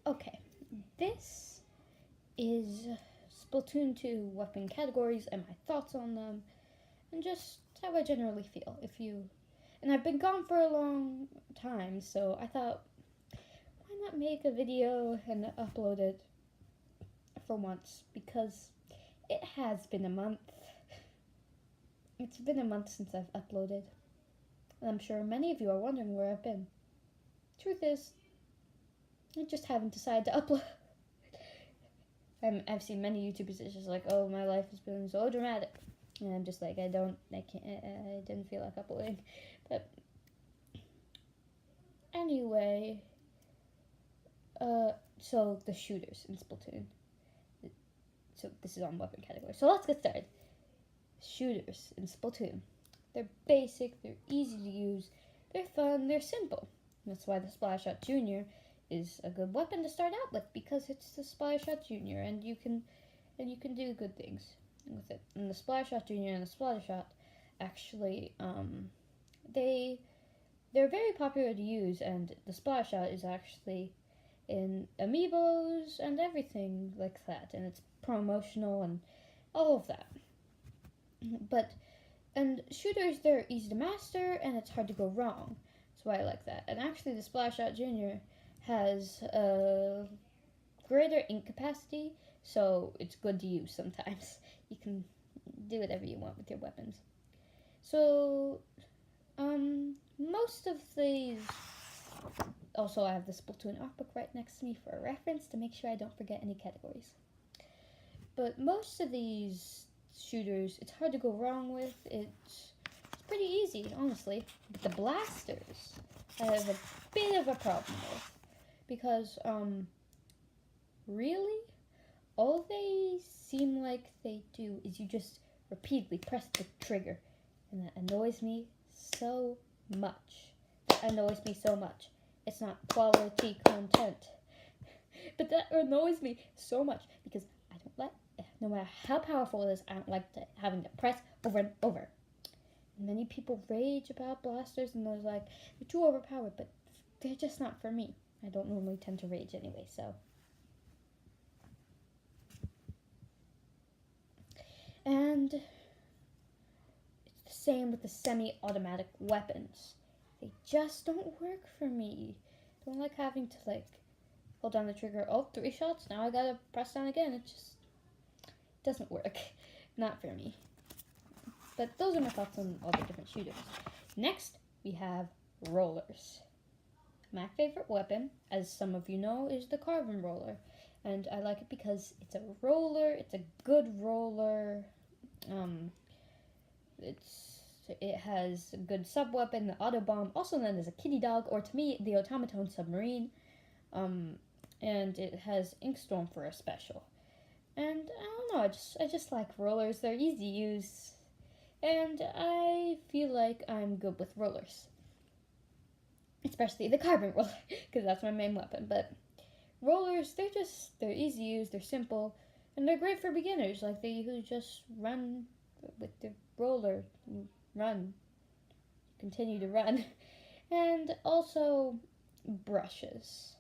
Okay, this is Splatoon 2 weapon categories and my thoughts on them, and just how I generally feel. And I've been gone for a long time, so I thought, why not make a video and upload it for once? Because it has been a month. It's been a month since I've uploaded, and I'm sure many of you are wondering where I've been. Truth is, I just haven't decided to upload. I've seen many YouTubers that's just like, oh, my life has been so dramatic. And I'm just like, I didn't feel like uploading. But anyway, so the shooters in Splatoon. So this is on weapon category. So let's get started. Shooters in Splatoon. They're basic, they're easy to use, they're fun, they're simple. That's why the Splash Shot Junior is a good weapon to start out with, because it's the Splash Shot Junior, and you can do good things with it. And the Splash Shot Junior and the Splatter Shot actually they're very popular to use, and the Splash Shot is actually in amiibos and everything like that, and it's promotional and all of that. And shooters, they're easy to master and it's hard to go wrong. That's why I like that. And actually the Splash Shot Junior has a greater ink capacity, so it's good to use sometimes. You can do whatever you want with your weapons. So, most of these... Also, I have the Splatoon art book right next to me for a reference to make sure I don't forget any categories. But most of these shooters, it's hard to go wrong with. It's pretty easy, honestly. But the blasters, I have a bit of a problem with. Because, really, all they seem like they do is you just repeatedly press the trigger. And that annoys me so much. It's not quality content. But that annoys me so much because I don't like, no matter how powerful it is, I don't like having to press over and over. Many people rage about blasters and they're like, they're too overpowered, but they're just not for me. I don't normally tend to rage anyway, so. And it's the same with the semi-automatic weapons. They just don't work for me. I don't like having to hold down the trigger. Oh, 3 shots, now I gotta press down again. It just doesn't work. Not for me. But those are my thoughts on all the different shooters. Next, we have rollers. My favorite weapon, as some of you know, is the carbon roller. And I like it because it's a roller, it's a good roller. It has a good sub-weapon, the auto bomb, also known as a kitty dog, or to me, the automaton submarine. And it has Inkstorm for a special. And I don't know, I just like rollers. They're easy to use. And I feel like I'm good with rollers. Especially the carbon roller, because that's my main weapon. But rollers, they're easy to use, they're simple, and they're great for beginners, like they who just run with the roller, continue to run. And also brushes.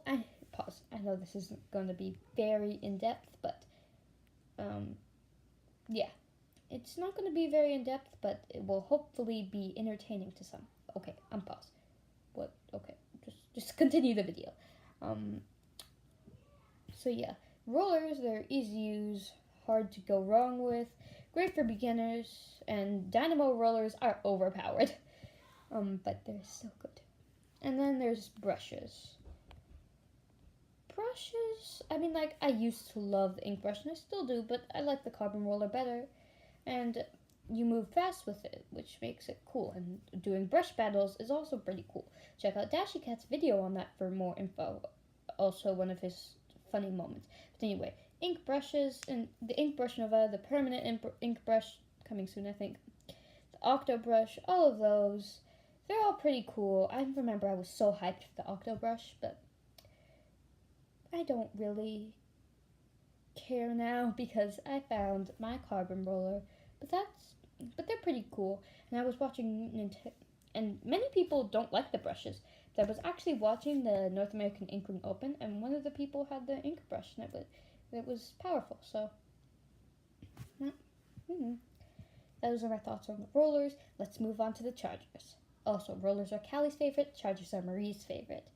I pause. I know this isn't going to be very in-depth, but yeah. It's not going to be very in-depth, but it will hopefully be entertaining to some. Okay, I'm paused. What? Okay, just continue the video. So yeah, rollers, they're easy to use, hard to go wrong with, great for beginners, and dynamo rollers are overpowered. But they're so good. And then there's brushes. I mean, I used to love the ink brush, and I still do, but I like the carbon roller better. And you move fast with it, which makes it cool. And doing brush battles is also pretty cool. Check out Dashy Cat's video on that for more info. Also one of his funny moments. But anyway, ink brushes, and the ink brush Nova, the permanent ink brush, coming soon I think, the octo brush, all of those, they're all pretty cool. I remember I was so hyped for the octo brush, but I don't really care now because I found my carbon roller. But they're pretty cool. And I was watching and many people don't like the brushes. But I was actually watching the North American Inkling Open, and one of the people had the ink brush, and it was powerful. So, those are my thoughts on the rollers. Let's move on to the chargers. Also, rollers are Callie's favorite, chargers are Marie's favorite.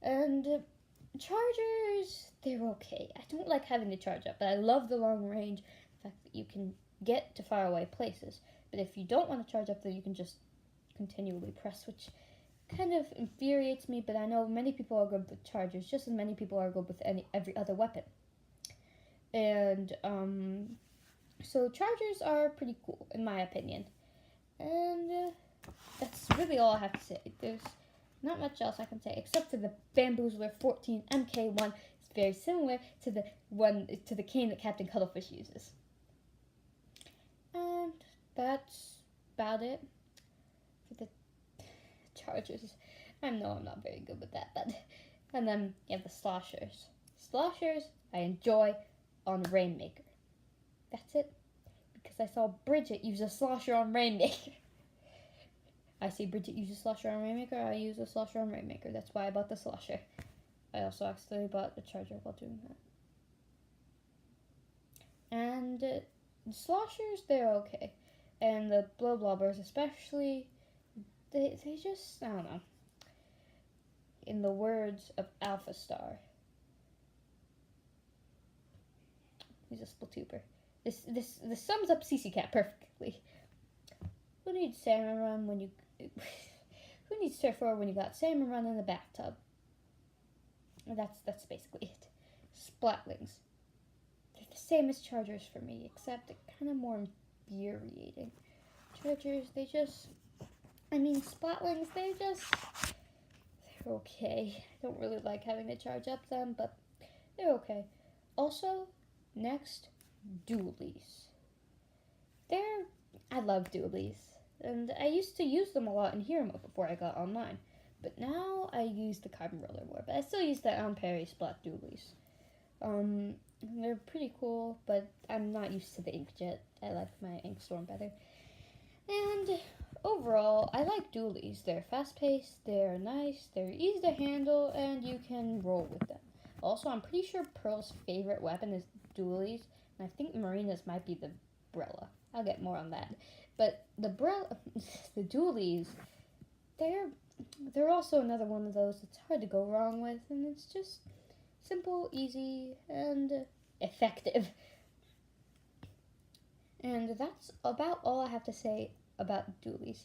And chargers, they're okay. I don't like having to charge up, but I love the long range, the fact that you can get to faraway places. But if you don't want to charge up, then you can just continually press, which kind of infuriates me, but I know many people are good with chargers, just as many people are good with every other weapon. And, so chargers are pretty cool, in my opinion. And, that's really all I have to say. There's not much else I can say, except for the Bamboozler 14 MK1. It's very similar to the cane that Captain Cuttlefish uses. And that's about it for the chargers. I know I'm not very good with that, but and then you have the sloshers. Sloshers I enjoy on Rainmaker. That's it. Because I saw Bridget use a slosher on Rainmaker. I see Bridget use a slosher on Rainmaker, I use a slosher on Rainmaker. That's why I bought the slosher. I also accidentally bought the charger while doing that. And the sloshers, they're okay. And the blow blobbers especially, they just, I don't know. In the words of Alpha Star. He's a Splatuber. This sums up CC Cat perfectly. Who needs salmon run when you... Who needs Surf Roar when you got salmon run in the bathtub? That's basically it. Splatlings. They're the same as chargers for me, except they're kind of more infuriating. Chargers, they just... Splatlings, they're okay. I don't really like having to charge up them, but they're okay. Also, next, dualies. I love dualies. And I used to use them a lot in Hero Mode before I got online. But now I use the Carbon Roller more. But I still use the Perry Splat dualies. They're pretty cool, but I'm not used to the Inkjet. I like my Inkstorm better. And overall, I like dualies. They're fast-paced, they're nice, they're easy to handle, and you can roll with them. Also, I'm pretty sure Pearl's favorite weapon is dualies, and I think Marina's might be the Brella. I'll get more on that. But the dualies, they're also another one of those that's hard to go wrong with, and it's just simple, easy, and effective. And that's about all I have to say about dualies.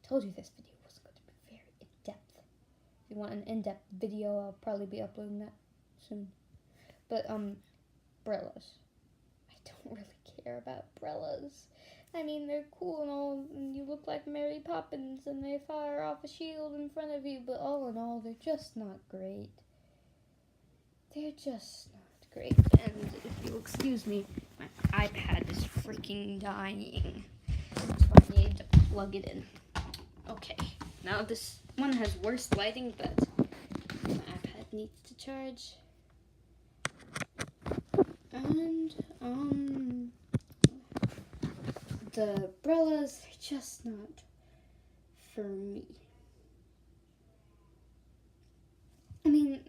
I told you this video was going to be very in-depth. If you want an in-depth video, I'll probably be uploading that soon. But, Brellas. I don't really care about Brellas. They're cool and all, and you look like Mary Poppins, and they fire off a shield in front of you, but all in all, they're just not great. They're just not great. And if you'll excuse me, my iPad is freaking dying. So I need to plug it in. Okay, now this one has worse lighting, but my iPad needs to charge. And, the Brellas are just not for me.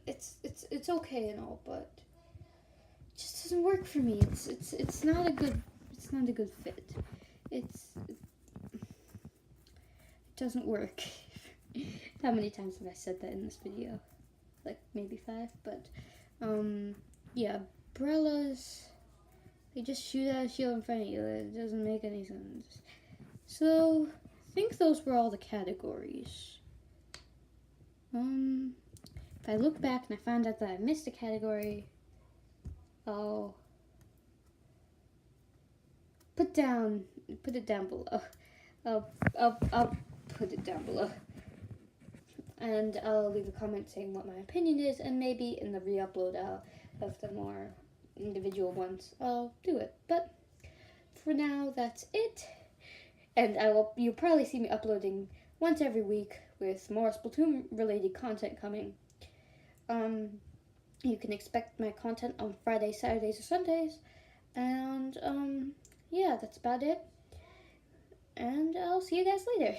It's okay and all, but it just doesn't work for me. It's not a good fit. It doesn't work. How many times have I said that in this video? Like maybe 5, but yeah, Brellas, they just shoot out a shield in front of you. It doesn't make any sense. So I think those were all the categories. If I look back and I find out that I missed a category, I'll put it down below. I'll put it down below. And I'll leave a comment saying what my opinion is, and maybe in the re-upload of the more individual ones, I'll do it. But for now, that's it. And you'll probably see me uploading once every week with more Splatoon related content coming. You can expect my content on Fridays, Saturdays, or Sundays. And yeah, that's about it. And I'll see you guys later.